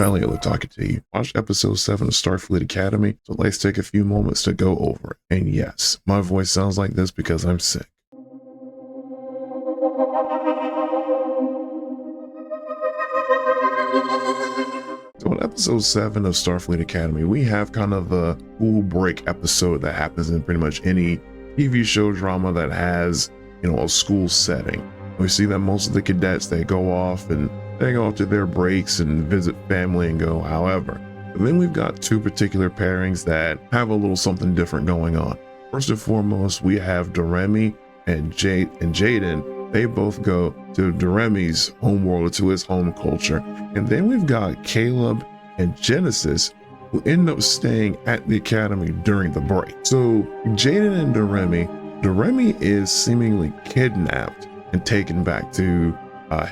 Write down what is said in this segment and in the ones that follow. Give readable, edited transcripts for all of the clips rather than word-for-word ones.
Charlie talking to you. Watched episode 7 of Starfleet Academy, so let's take a few moments to go over it. And yes, my voice sounds like this because I'm sick. So in episode 7 of Starfleet Academy, we have kind of a school break episode that happens in pretty much any TV show drama that has, a school setting. We see that most of the cadets, they go off to their breaks and visit family and go. However, then we've got two particular pairings that have a little something different going on. First and foremost, we have Deremi and Jaden. They both go to Deremi's homeworld, to his home culture. And then we've got Caleb and Genesis, who end up staying at the academy during the break. So Jaden and Deremi is seemingly kidnapped and taken back to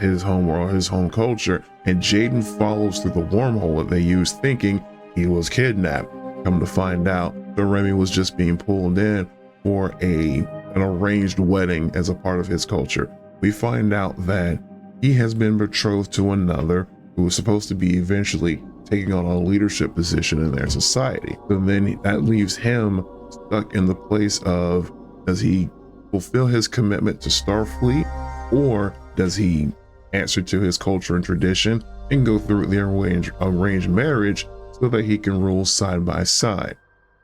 his home world, his home culture, and Jaden follows through the wormhole that they used, thinking he was kidnapped. Come to find out, Deremi was just being pulled in for an arranged wedding as a part of his culture. We find out that he has been betrothed to another who was supposed to be eventually taking on a leadership position in their society. So then that leaves him stuck in the place of, does he fulfill his commitment to Starfleet, or does he answer to his culture and tradition and go through the arranged marriage so that he can rule side by side?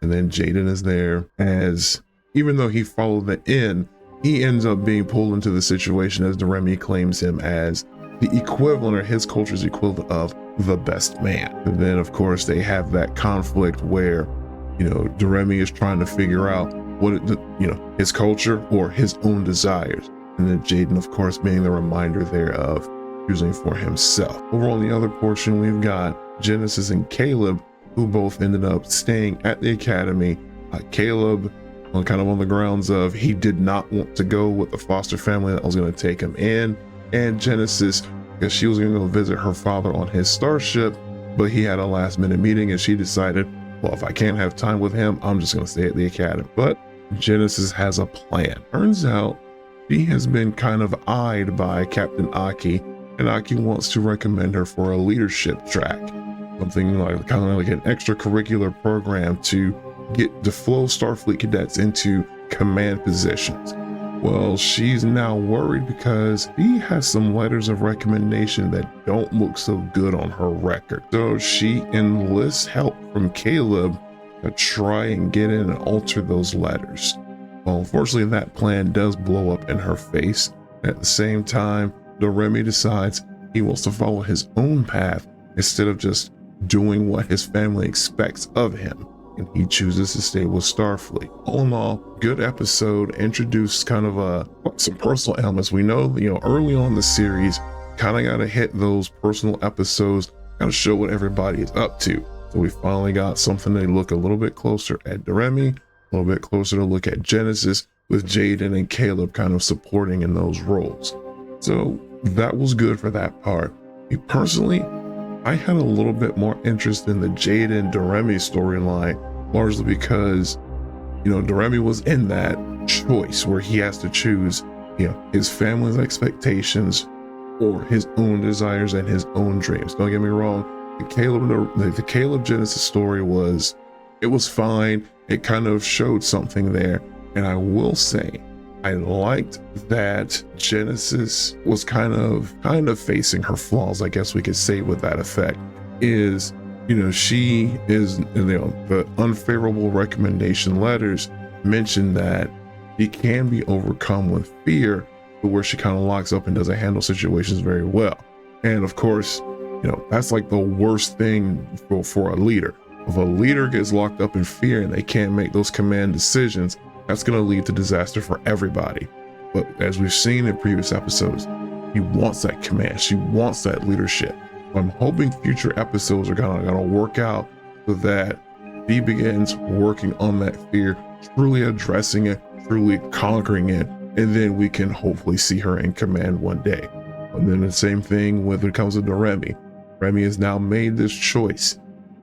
And then Jaden is there, as even though he followed the end, he ends up being pulled into the situation as Deremi claims him as the equivalent, or his culture's equivalent of the best man. And then of course they have that conflict where, Deremi is trying to figure out what his culture or his own desires. And then Jaden, of course, being the reminder there of choosing for himself. Over on the other portion, we've got Genesis and Caleb, who both ended up staying at the academy. Caleb, on the grounds of he did not want to go with the foster family that was going to take him in, and Genesis, because she was going to go visit her father on his starship, but he had a last-minute meeting, and she decided, well, if I can't have time with him, I'm just going to stay at the academy. But Genesis has a plan. Turns out she has been kind of eyed by Captain Aki, and Aki wants to recommend her for a leadership track, something like an extracurricular program to flow Starfleet cadets into command positions. Well, she's now worried because he has some letters of recommendation that don't look so good on her record. So she enlists help from Caleb to try and get in and alter those letters. Well, unfortunately, that plan does blow up in her face. At the same time, Deremi decides he wants to follow his own path instead of just doing what his family expects of him, and he chooses to stay with Starfleet. All in all, good episode. Introduced kind of some personal elements. We know, early on in the series, kind of got to hit those personal episodes, kind of show what everybody is up to. So we finally got something to look a little bit closer at Deremi, a little bit closer to look at Genesis, with Jaden and Caleb kind of supporting in those roles. So that was good for that part. Me personally, I had a little bit more interest in the Jaden Deremi storyline, largely because, Deremi was in that choice where he has to choose, his family's expectations or his own desires and his own dreams. Don't get me wrong, the Caleb Genesis story was fine. It kind of showed something there, and I will say, I liked that Genesis was kind of facing her flaws, I guess we could say, with that effect. Is, she is, the unfavorable recommendation letters mention that she can be overcome with fear, but where she kind of locks up and doesn't handle situations very well. And of course, that's like the worst thing for a leader. If a leader gets locked up in fear and they can't make those command decisions, that's going to lead to disaster for everybody. But as we've seen in previous episodes, he wants that command. She wants that leadership. I'm hoping future episodes are gonna work out so that he begins working on that fear, truly addressing it, truly conquering it, and then we can hopefully see her in command one day. And then the same thing when it comes to Deremi. Deremi has now made this choice.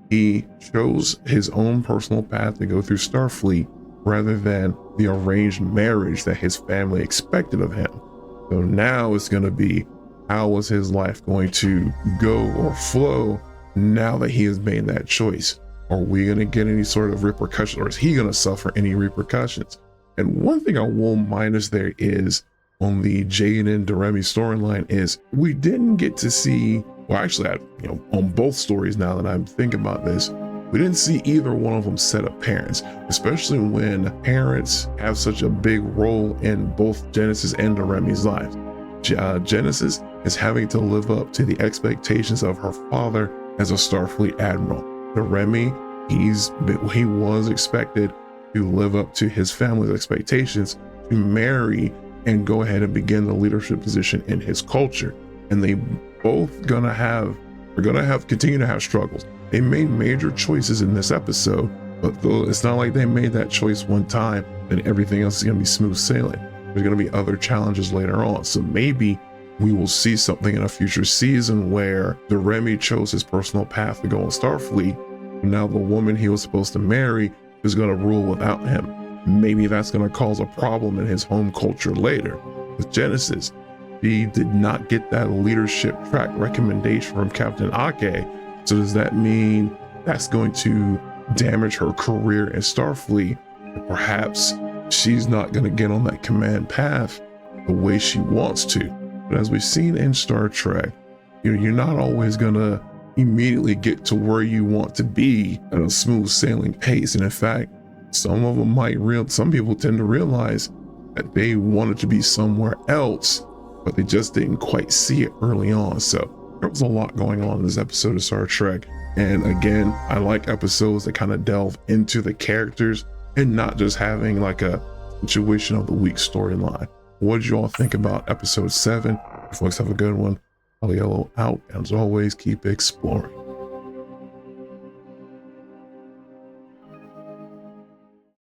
He chose his own personal path to go through Starfleet rather than the arranged marriage that his family expected of him. So now it's going to be, how was his life going to go or flow now that he has made that choice? Are we going to get any sort of repercussions, or is he going to suffer any repercussions? And one thing I will minus there is on the Jade and Deremi storyline is we didn't get to see, well, actually, on both stories, now that I'm thinking about this, we didn't see either one of them set up parents, especially when parents have such a big role in both Genesis and Deremi's lives. Genesis is having to live up to the expectations of her father as a Starfleet admiral. Deremi, he was expected to live up to his family's expectations to marry and go ahead and begin the leadership position in his culture. And they both continue to have struggles. They made major choices in this episode, but though it's not like they made that choice one time and everything else is going to be smooth sailing. There's going to be other challenges later on. So maybe we will see something in a future season where Deremi chose his personal path to go on Starfleet. Now the woman he was supposed to marry is going to rule without him. Maybe that's going to cause a problem in his home culture later. With Genesis, he did not get that leadership track recommendation from Captain Ake. So does that mean that's going to damage her career in Starfleet? Perhaps she's not going to get on that command path the way she wants to. But as we've seen in Star Trek, you're not always going to immediately get to where you want to be at a smooth sailing pace. And in fact, some people tend to realize that they wanted to be somewhere else, but they just didn't quite see it early on. So there was a lot going on in this episode of Star Trek. And again, I like episodes that kind of delve into the characters and not just having like a situation of the week storyline. What did you all think about episode 7? Folks, have a good one. Yellow out, and as always, keep exploring.